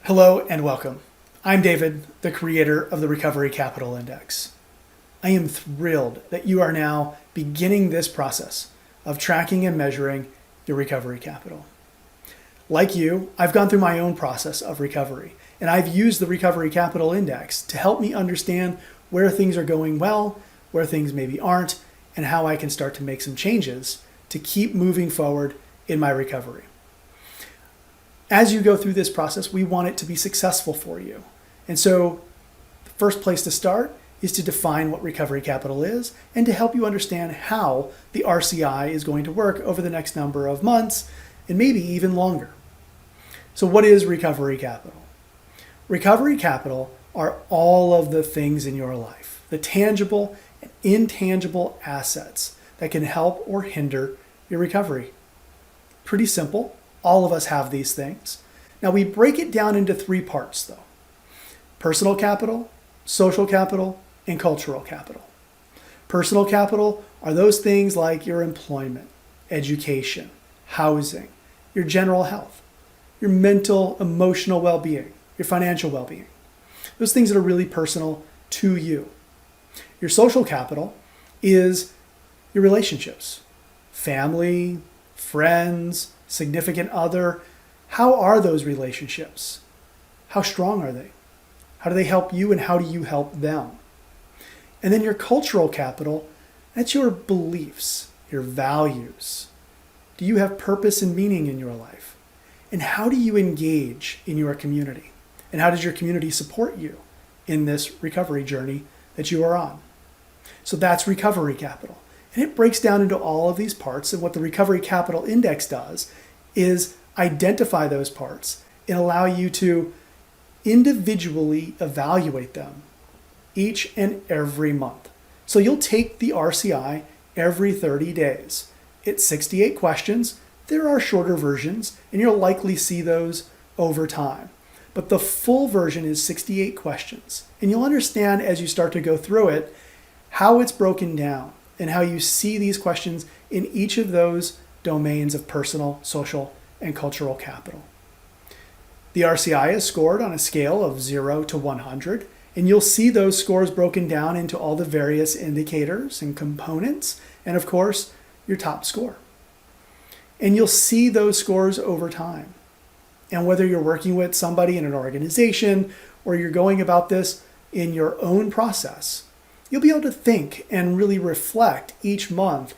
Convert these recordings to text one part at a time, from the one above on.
Hello and welcome. I'm David, the creator of the Recovery Capital Index. I am thrilled that you are now beginning this process of tracking and measuring your recovery capital. Like you, I've gone through my own process of recovery, and I've used the Recovery Capital Index to help me understand where things are going well, where things maybe aren't, and how I can start to make some changes to keep moving forward in my recovery. As you go through this process, we want it to be successful for you. And so the first place to start is to define what recovery capital is and to help you understand how the RCI is going to work over the next number of months and maybe even longer. So what is recovery capital? Recovery capital are all of the things in your life, the tangible and intangible assets that can help or hinder your recovery. Pretty simple. All of us have these things. Now we break it down into three parts though: personal capital, social capital, and cultural capital. Personal capital are those things like your employment, education, housing, your general health, your mental, emotional well-being, your financial well-being. Those things that are really personal to you. Your social capital is your relationships, family, friends, significant other. How are those relationships? How strong are they? How do they help you and how do you help them? And then your cultural capital, that's your beliefs, your values. Do you have purpose and meaning in your life? And how do you engage in your community? And how does your community support you in this recovery journey that you are on? So that's recovery capital. And it breaks down into all of these parts, and what the Recovery Capital Index does is identify those parts and allow you to individually evaluate them each and every month. So you'll take the RCI every 30 days. It's 68 questions. There are shorter versions, and you'll likely see those over time. But the full version is 68 questions. And you'll understand as you start to go through it how it's broken down and how you see these questions in each of those domains of personal, social, and cultural capital. The RCI is scored on a scale of 0 to 100, and you'll see those scores broken down into all the various indicators and components, and of course, your top score. And you'll see those scores over time. And whether you're working with somebody in an organization or you're going about this in your own process, you'll be able to think and really reflect each month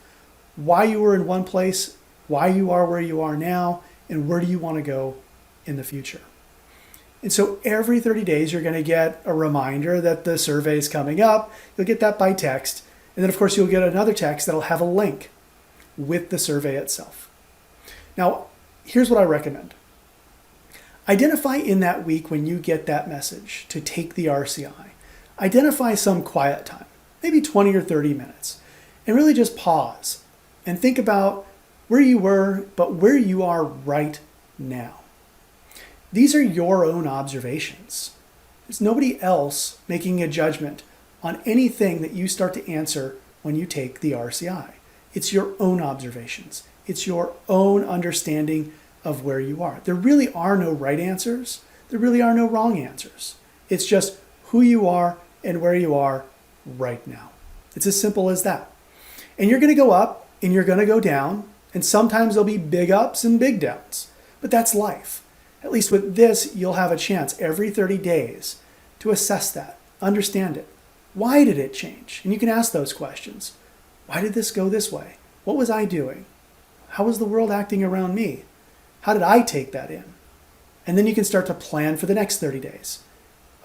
why you were in one place, why you are where you are now, and where do you want to go in the future. And so every 30 days, you're going to get a reminder that the survey is coming up. You'll get that by text. And then, of course, you'll get another text that'll have a link with the survey itself. Now, here's what I recommend. Identify in that week when you get that message to take the RCI. Identify some quiet time, maybe 20 or 30 minutes, and really just pause and think about where you were, but where you are right now. These are your own observations. There's nobody else making a judgment on anything that you start to answer when you take the RCI. It's your own observations. It's your own understanding of where you are. There really are no right answers. There really are no wrong answers. It's just who you are and where you are right now. It's as simple as that. And you're going to go up and you're going to go down, and sometimes there'll be big ups and big downs, but that's life. At least with this, you'll have a chance every 30 days to assess that, understand it. Why did it change? And you can ask those questions. Why did this go this way? What was I doing? How was the world acting around me? How did I take that in? And then you can start to plan for the next 30 days.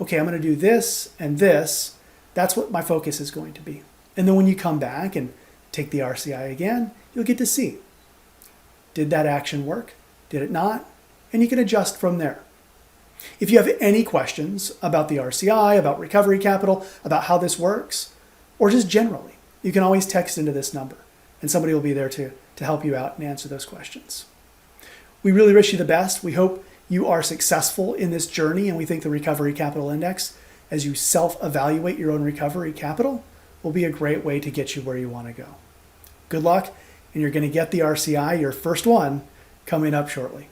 Okay, I'm going to do this and this. That's what my focus is going to be. And then when you come back and take the RCI again, you'll get to see, did that action work? Did it not? And you can adjust from there. If you have any questions about the RCI, about recovery capital, about how this works, or just generally, you can always text into this number and somebody will be there to help you out and answer those questions. We really wish you the best. We hope you are successful in this journey, and we think the Recovery Capital Index, as you self-evaluate your own recovery capital, will be a great way to get you where you want to go. Good luck, and you're going to get the RCI, your first one, coming up shortly.